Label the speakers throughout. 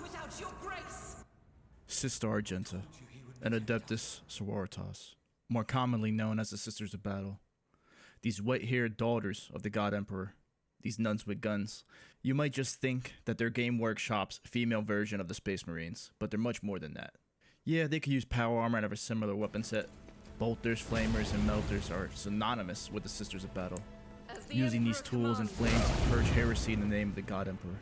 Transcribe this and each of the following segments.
Speaker 1: without your grace.
Speaker 2: Sister Argenta, and Adepta Sororistas, more commonly known as the Sisters of Battle. These white-haired daughters of the God Emperor, these nuns with guns. You might just think that they're Game Workshop's female version of the Space Marines, but they're much more than that. Yeah, they could use power armor and have a similar weapon set. Bolters, flamers, and melters are synonymous with the Sisters of Battle, using these tools and flames to purge heresy in the name of the God Emperor.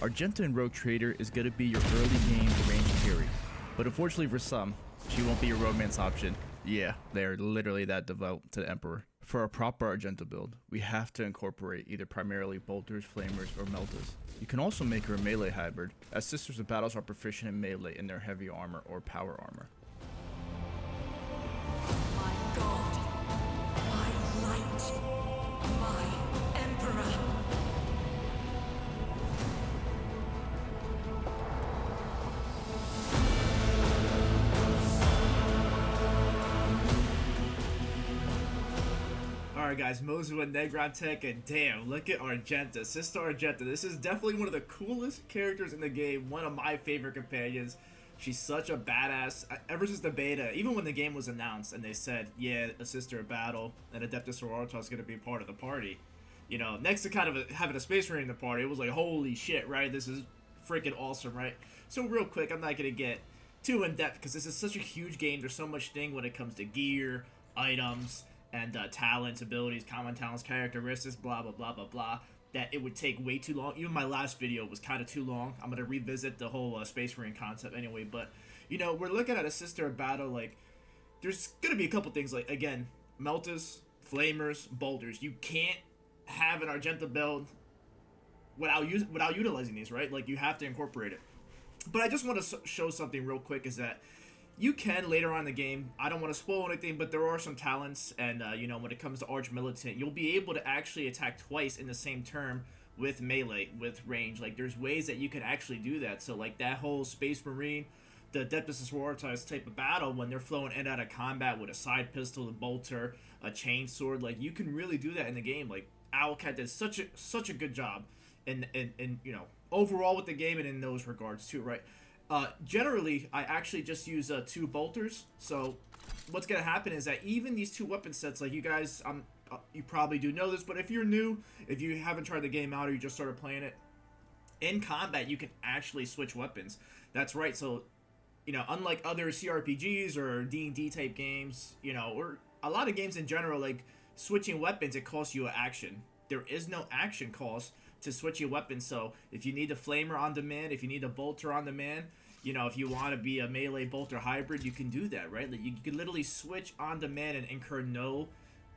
Speaker 2: Argenta in Rogue Trader is going to be your early game ranged carry, but unfortunately for some, she won't be your romance option. Yeah, they are literally that devout to the Emperor. For a proper Argenta build, we have to incorporate either primarily bolters, flamers, or meltas. You can also make her a melee hybrid, as Sisters of Battles are proficient in melee in their heavy armor or power armor.
Speaker 1: My God, my light, my Emperor.
Speaker 3: Alright guys, Moses with Negron Tech, and damn, look at Argenta, Sister Argenta. This is definitely one of the coolest characters in the game, one of my favorite companions. She's such a badass. Ever since the beta, even when the game was announced and they said, yeah, a Sister of Battle and Adepta Sororistas is going to be part of the party. You know, next to kind of having a Space Marine in the party, it was like, holy shit, right? This is freaking awesome, right? So real quick, I'm not going to get too in-depth because this is such a huge game. There's so much thing when it comes to gear, items, and talents, abilities, common talents, characteristics, blah, blah, blah, blah, blah, that it would take way too long. Even my last video was kind of too long. I'm going to revisit the whole Space Marine concept anyway, but, you know, we're looking at a Sister of Battle, like, there's going to be a couple things, like, again, Meltas, Flamers, Bolters. You can't have an Argenta build without utilizing these, right? Like, you have to incorporate it. But I just want to show something real quick, is that you can later on in the game, I don't want to spoil anything, but there are some talents, and you know, when it comes to Arch Militant, you'll be able to actually attack twice in the same turn with melee, with range. Like, there's ways that you can actually do that. So like that whole Space Marine, the Adepta Sororistas type of battle, when they're flowing in and out of combat with a side pistol, a bolter, a chain sword, like, you can really do that in the game. Like, Owlcat did such a good job in you know, overall with the game and in those regards too, right? Generally, I actually just use 2 bolters. So what's going to happen is that even these 2 weapon sets, like, you guys, you probably do know this, but if you're new, if you haven't tried the game out or you just started playing it, in combat, you can actually switch weapons. That's right. So, you know, unlike other CRPGs or D&D type games, you know, or a lot of games in general, like, switching weapons, it costs you an action. There is no action cost to switch your weapon. So if you need a flamer on demand, if you need a bolter on demand, you know, if you want to be a melee bolter hybrid, you can do that, right? Like, you can literally switch on demand and incur no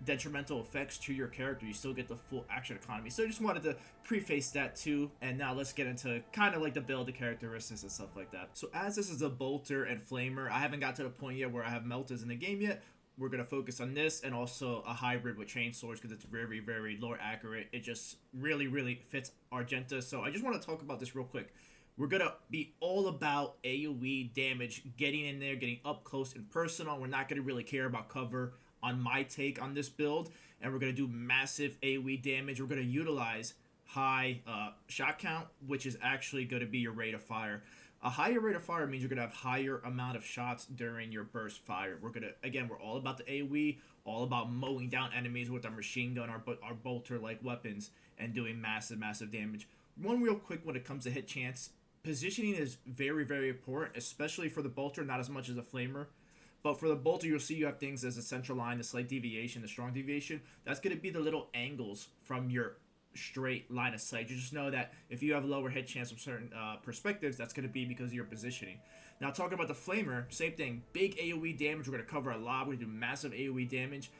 Speaker 3: detrimental effects to your character. You still get the full action economy. So I just wanted to preface that too, and now let's get into kind of like the build, the characteristics and stuff like that. So as this is a bolter and flamer, I haven't got to the point yet where I have Meltas in the game yet. We're going to focus on this and also a hybrid with chain swords because it's very, very lore accurate. It just really, really fits Argenta. So I just want to talk about this real quick. We're going to be all about AoE damage, getting in there, getting up close and personal. We're not going to really care about cover on my take on this build. And we're going to do massive AoE damage. We're going to utilize high shot count, which is actually going to be your rate of fire. A higher rate of fire means you're going to have higher amount of shots during your burst fire. We're going to, again, we're all about the AoE, all about mowing down enemies with our machine gun, our bolter-like weapons, and doing massive, massive damage. One real quick when it comes to hit chance, positioning is very, very important, especially for the bolter, not as much as a flamer. But for the bolter, you'll see you have things as a central line, the slight deviation, the strong deviation. That's going to be the little angles from your straight line of sight. You just know that if you have a lower hit chance from certain perspectives, that's going to be because of your positioning. Now, talking about the flamer, same thing. Big AoE damage. We're going to cover a lot. We're going to do massive AoE damage.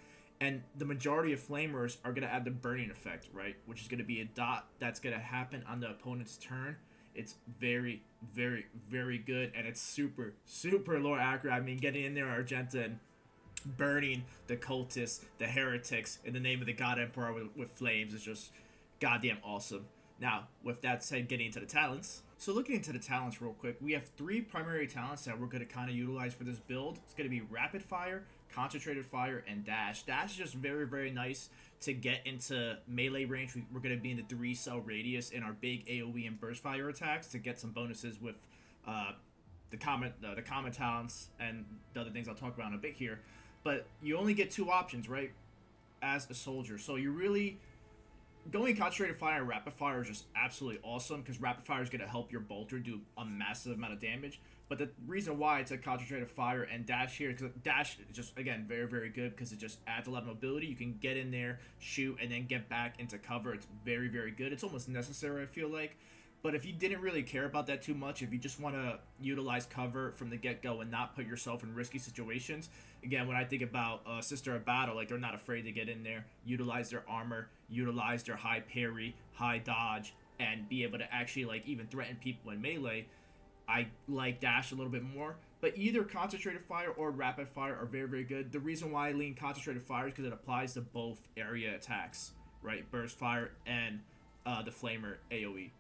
Speaker 3: And the majority of flamers are going to add the burning effect, right? Which is going to be a dot that's going to happen on the opponent's turn. It's very, very, very good. And it's super, super lore accurate. I mean, getting in there, Argenta, and burning the cultists, the heretics, in the name of the God Emperor with flames is just goddamn awesome. Now, with that said, getting into the talents. So looking into the talents real quick, we have 3 primary talents that we're going to kind of utilize for this build. It's going to be Rapid Fire, Concentrated Fire, and Dash. Dash is just very, very nice to get into melee range, we're going to be in the 3-cell radius in our big AoE and burst fire attacks to get some bonuses with the common talents and the other things I'll talk about in a bit here. But you only get 2 options, right, as a soldier. So you're really going concentrated fire and rapid fire is just absolutely awesome, because rapid fire is going to help your bolter do a massive amount of damage. But the reason why it's a concentrated fire and dash here, because dash is just, again, very, very good, because it just adds a lot of mobility. You can get in there, shoot, and then get back into cover. It's very, very good. It's almost necessary, I feel like. But if you didn't really care about that too much, if you just want to utilize cover from the get-go and not put yourself in risky situations, again, when I think about Sister of Battle, like, they're not afraid to get in there, utilize their armor, utilize their high parry, high dodge, and be able to actually, like, even threaten people in melee. I like dash a little bit more, but either concentrated fire or rapid fire are very, very good. The reason why I lean concentrated fire is because it applies to both area attacks, right? Burst fire and the flamer AoE.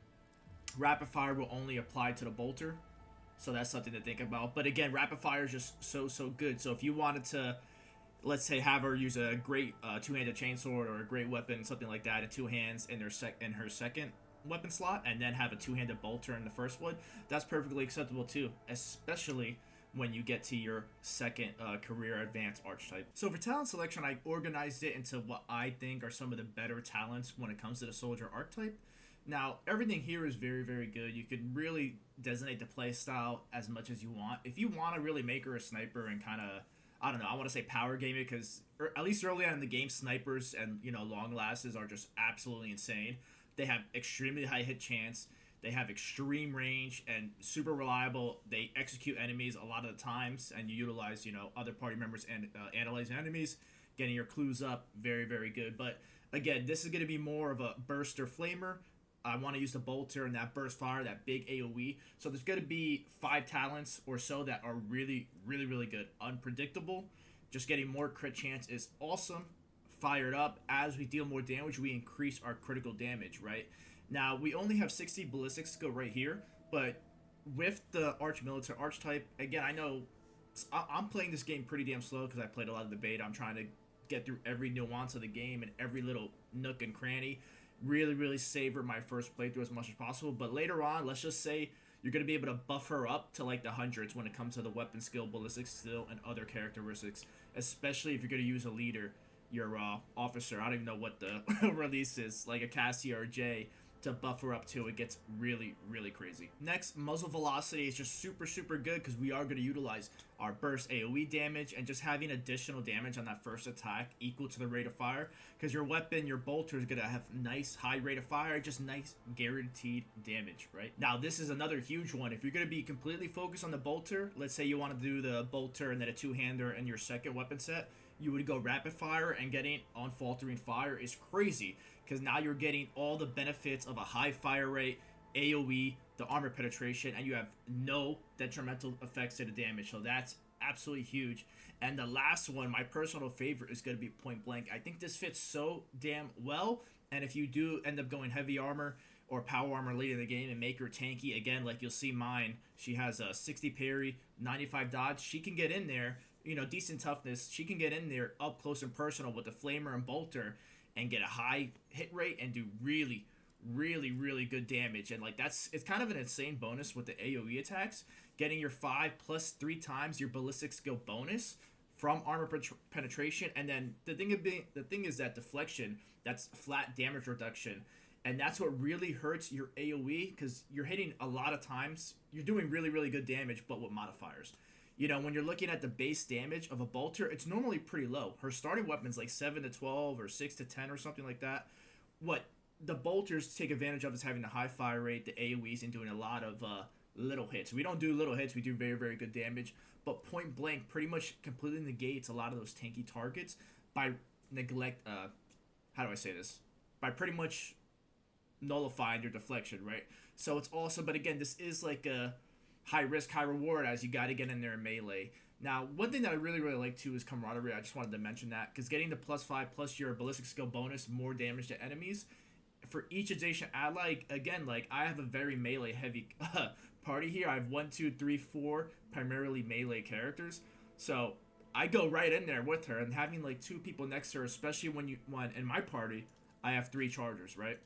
Speaker 3: Rapid fire will only apply to the bolter, so that's something to think about. But again, rapid fire is just so good. So if you wanted to, let's say, have her use a great two-handed chainsword or a great weapon, something like that, in 2 hands in her second weapon slot, and then have a 2-handed bolter in the first one, that's perfectly acceptable too, especially when you get to your second career advanced archetype. So for talent selection, I organized it into what I think are some of the better talents when it comes to the soldier archetype. Now, everything here is very, very good. You can really designate the playstyle as much as you want. If you want to really make her a sniper and kind of, I don't know, I want to say power game it, because at least early on in the game, snipers and, you know, longlasses are just absolutely insane. They have extremely high hit chance. They have extreme range and super reliable. They execute enemies a lot of the times, and you utilize, you know, other party members and analyzing enemies, getting your clues up. Very, very good. But again, this is going to be more of a burst or flamer. I want to use the bolter and that burst fire, that big AoE. So there's going to be 5 talents or so that are really, really, really good. Unpredictable. Just getting more crit chance is awesome. Fired up. As we deal more damage, we increase our critical damage, right? Now, we only have 60 ballistic skill right here, but with the Militant archetype, again, I know I'm playing this game pretty damn slow because I played a lot of the beta. I'm trying to get through every nuance of the game and every little nook and cranny. Really, really savor my first playthrough as much as possible. But later on, let's just say you're going to be able to buff her up to like the hundreds when it comes to the weapon skill, ballistic skill, and other characteristics. Especially if you're going to use a leader, your officer. I don't even know what the release is, like a Cassia or a J, to buff her up to. It gets really, really crazy. Next, muzzle velocity is just super, super good because we are going to utilize our burst AoE damage and just having additional damage on that first attack equal to the rate of fire, because your weapon, your bolter, is going to have nice high rate of fire, just nice guaranteed damage, right? Now, this is another huge one. If you're going to be completely focused on the bolter, let's say you want to do the bolter and then a 2-hander in your second weapon set, you would go rapid fire, and getting unfaltering fire is crazy because now you're getting all the benefits of a high fire rate, AoE, the armor penetration, and you have no detrimental effects to the damage. So that's absolutely huge. And the last one, my personal favorite, is going to be point blank. I think this fits so damn well. And if you do end up going heavy armor or power armor late in the game and make her tanky, again, like you'll see mine, she has a 60 parry, 95 dodge. She can get in there, you know, decent toughness. She can get in there up close and personal with the flamer and bolter and get a high hit rate and do really, really, really good damage. And like it's kind of an insane bonus with the AoE attacks, getting your 5 plus 3 times your ballistic skill bonus from armor penetration. And then the thing is that deflection, that's flat damage reduction, and that's what really hurts your AoE, because you're hitting a lot of times, you're doing really, really good damage, but with modifiers. You know, when you're looking at the base damage of a bolter, it's normally pretty low. Her starting weapon's like 7 to 12 or 6 to 10 or something like that. What the bolters take advantage of is having the high fire rate, the AoEs, and doing a lot of little hits. We don't do little hits, we do very, very good damage. But point blank pretty much completely negates a lot of those tanky targets by how do I say this? By pretty much nullifying your deflection, right? So it's awesome. But again, this is like a high risk, high reward, as you got to get in there in melee. Now, one thing that I really, really like too is camaraderie. I just wanted to mention that, because getting the +5 plus your ballistic skill bonus, more damage to enemies for each adjacent ally. Again, like I have a very melee heavy party here. I have 1, 2, 3, 4 primarily melee characters. So I go right in there with her, and having like 2 people next to her, especially when in my party, I have 3 chargers, right?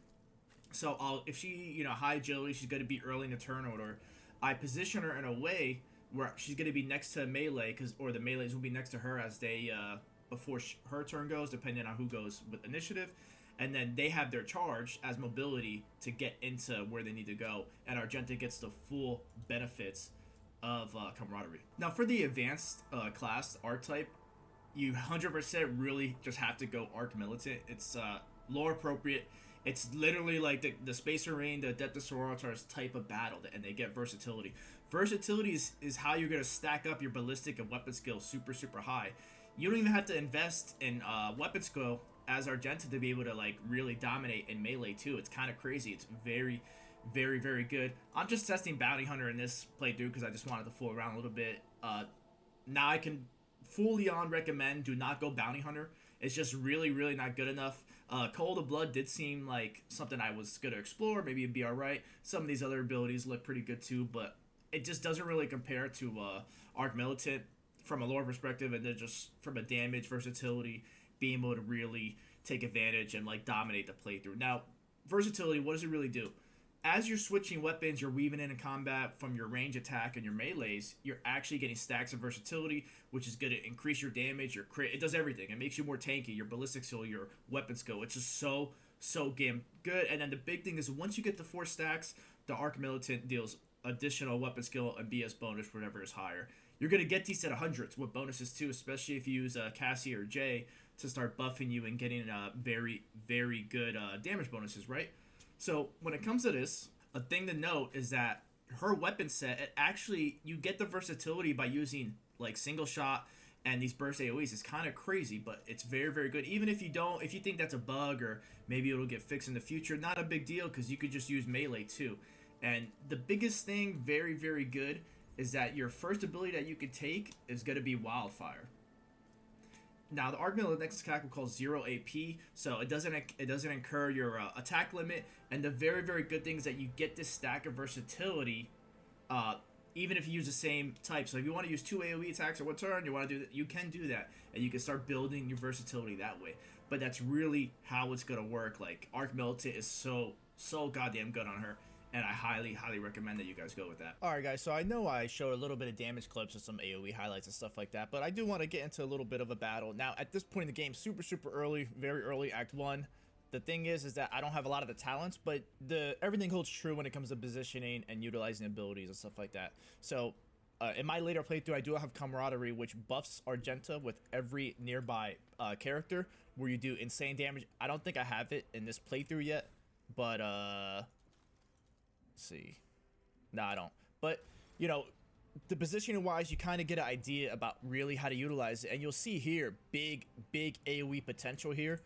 Speaker 3: So if she, high agility, she's going to be early in the turn order. I position her in a way where she's going to be next to melee, or the melees will be next to her as they before her turn goes, depending on who goes with initiative, and then they have their charge as mobility to get into where they need to go, and Argenta gets the full benefits of camaraderie. Now for the advanced class Archetype, you 100% really just have to go Arc Militant. It's lore appropriate. It's literally like the Space Marine, the Adepta Sororistas type of battle, and they get versatility. Versatility is how you're going to stack up your ballistic and weapon skill super, super high. You don't even have to invest in weapon skill as Argenta to be able to like really dominate in melee too. It's kind of crazy. It's very, very, very good. I'm just testing Bounty Hunter in this playthrough because I just wanted to fool around a little bit. Now I can fully on recommend do not go Bounty Hunter. It's just really, really not good enough. Cold of Blood did seem like something I was going to explore. Maybe it'd be alright. Some of these other abilities look pretty good too, but it just doesn't really compare to Arc Militant from a lore perspective, and then just from a damage, versatility, being able to really take advantage and like dominate the playthrough. Now, versatility, what does it really do? As you're switching weapons, you're weaving in combat from your range attack and your melees, you're actually getting stacks of versatility, which is going to increase your damage, your crit. It does everything. It makes you more tanky, your ballistic skill, your weapon skill. It's just so damn good. And then the big thing is once you get the 4 stacks, the Arc Militant deals additional weapon skill and BS bonus, whatever is higher. You're going to get these at hundreds with bonuses too, especially if you use Cassie or Jay to start buffing you and getting very, very good damage bonuses, right? So when it comes to this, a thing to note is that her weapon set, it actually, you get the versatility by using like single shot and these burst AoEs. It's kind of crazy, but it's very, very good. Even if you think that's a bug or maybe it'll get fixed in the future, not a big deal because you could just use melee too. And the biggest thing, very, very good, is that your first ability that you could take is going to be Wildfire. Now the Arc Militant next attack will call 0 AP, so it doesn't incur your attack limit. And the very, very good thing is that you get this stack of versatility, even if you use the same type. So if you want to use 2 AoE attacks at one turn, you want to do that, you can do that, and you can start building your versatility that way. But that's really how it's gonna work. Like Arc Militant is so goddamn good on her. And I highly, highly recommend that you guys go with that. Alright guys, so I know I showed a little bit of damage clips and some AoE highlights and stuff like that, but I do want to get into a little bit of a battle. Now, at this point in the game, super early, very early, Act 1, the thing is that I don't have a lot of the talents, but everything holds true when it comes to positioning and utilizing abilities and stuff like that. So, in my later playthrough, I do have Camaraderie, which buffs Argenta with every nearby character, where you do insane damage. I don't think I have it in this playthrough yet, but, see, no, I don't. But the positioning wise, you kind of get an idea about really how to utilize it, and you'll see here big AoE potential here.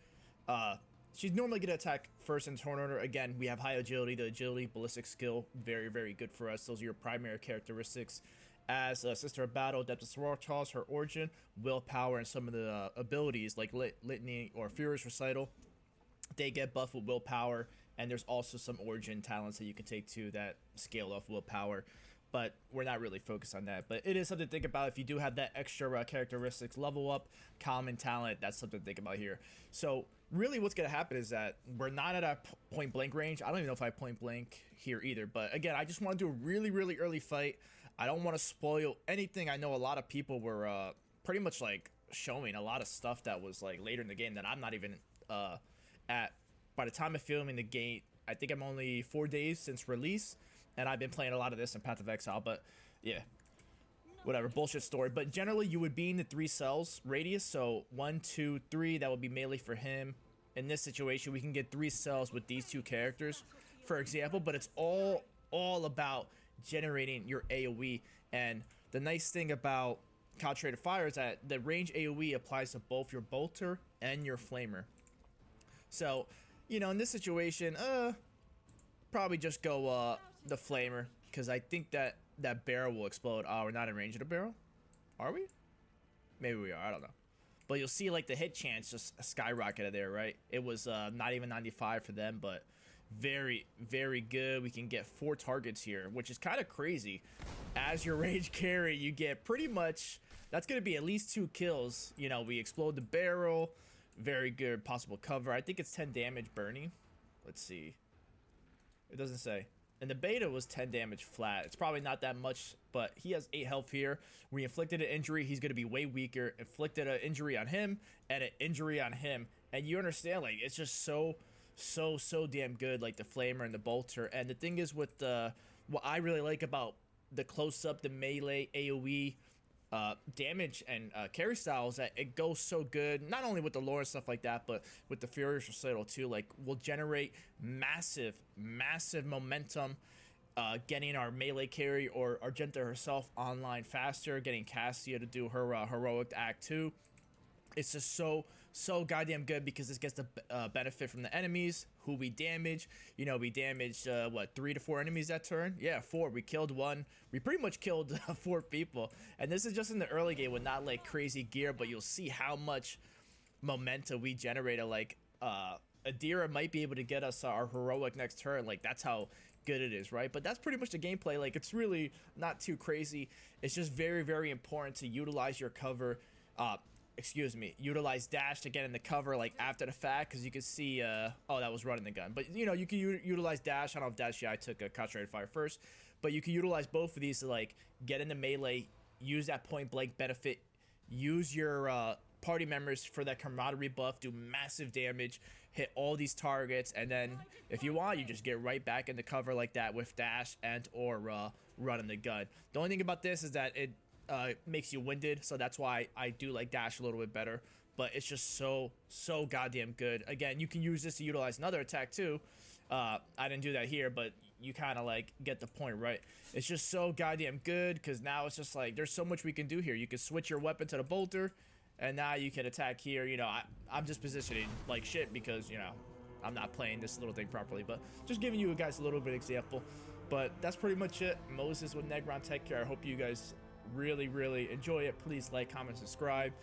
Speaker 3: She's normally gonna attack first in turn order. Again, we have high agility, the agility, ballistic skill, very good for us. Those are your primary characteristics. As Sister of Battle, Adepta Sororistas, her origin, willpower, and some of the abilities like Litany or Furious Recital, they get buffed with willpower. And there's also some origin talents that you can take too that scale off willpower, but we're not really focused on that. But it is something to think about if you do have that extra characteristics level up, common talent. That's something to think about here. So really what's going to happen is that we're not at a point blank range. I don't even know if I have point blank here either. But again, I just want to do a really early fight. I don't want to spoil anything. I know a lot of people were pretty much like showing a lot of stuff that was like later in the game that I'm not even at. By the time of filming the game, I think I'm only 4 days since release, and I've been playing a lot of this in Path of Exile, but yeah, whatever, bullshit story. But generally, you would be in the 3 cells radius, so 1, 2, 3, that would be melee for him. In this situation, we can get 3 cells with these 2 characters, for example, but it's all about generating your AoE. And the nice thing about Concentrated Fire is that the range AoE applies to both your bolter and your flamer. So in this situation, probably just go the flamer, because I think that barrel will explode. Oh, we're not in range of the barrel? Are we? Maybe we are, I don't know. But you'll see like the hit chance just skyrocketed there, right? It was not even 95 for them, but very good. We can get 4 targets here, which is kind of crazy. As your range carry, you get pretty much
Speaker 2: That's going to be at least 2 kills. You know, we explode the barrel. Very good possible cover. I think it's 10 damage burning. Let's see. It doesn't say. And the beta was 10 damage flat. It's probably not that much, but he has 8 health here. We inflicted an injury, he's going to be way weaker. Inflicted an injury on him and an injury on him. And you understand, like, it's just so damn good, like the flamer and the bolter. And the thing is with the, what I really like about the close-up, the melee, AoE, damage and carry styles, that it goes so good, not only with the lore and stuff like that, but with the Furious Recital too. Like, we'll generate massive momentum, getting our melee carry or Argenta herself online faster, getting Cassia to do her heroic act 2. It's just so goddamn good because this gets the benefit from the enemies who we damage. You know, we damaged what, 3 to 4 enemies that turn? Yeah, 4. We killed 1. We pretty much killed 4 people. And this is just in the early game with not like crazy gear, but you'll see how much momentum we generated. Like Adira might be able to get us our heroic next turn. Like, that's how good it is, right? But that's pretty much the gameplay. Like, it's really not too crazy. It's just very important to utilize your cover. Utilize dash to get in the cover, like, after the fact, because you can see, oh, that was running the gun. But, you know, you can utilize dash. I don't know if dash, yeah, I took a concentrated fire first. But you can utilize both of these to, like, get into melee, use that point-blank benefit, use your party members for that camaraderie buff, do massive damage, hit all these targets, and then, if you want, you just get right back into cover like that with dash and or running the gun. The only thing about this is that it makes you winded, so that's why I do like dash a little bit better. But it's just so goddamn good. Again, you can use this to utilize another attack too. I didn't do that here, but you kind of like get the point, right? It's just so goddamn good because now it's just like there's so much we can do here. You can switch your weapon to the bolter, and now you can attack here. You know, I'm just positioning like shit because, you know, I'm not playing this little thing properly, but just giving you guys a little bit of example. But that's pretty much it. Moses with Negron Tech Care. I hope you guys really enjoy it. Please like, comment, subscribe,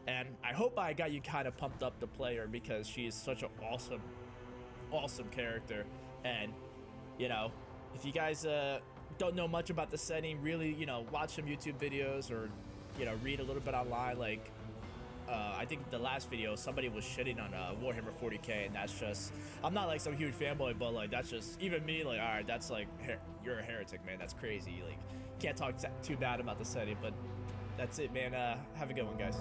Speaker 2: and I hope I got you kind of pumped up to play her because she is such an awesome character. And, you know, if you guys don't know much about the setting, really, you know, watch some YouTube videos or, you know, read a little bit online. Like I think the last video somebody was shitting on Warhammer 40k, and that's just, I'm not like some huge fanboy, but like that's just, even me, like, all right, that's like, you're a heretic, man. That's crazy. Like, can't talk too bad about the setting. But that's it, man. Have a good one, guys.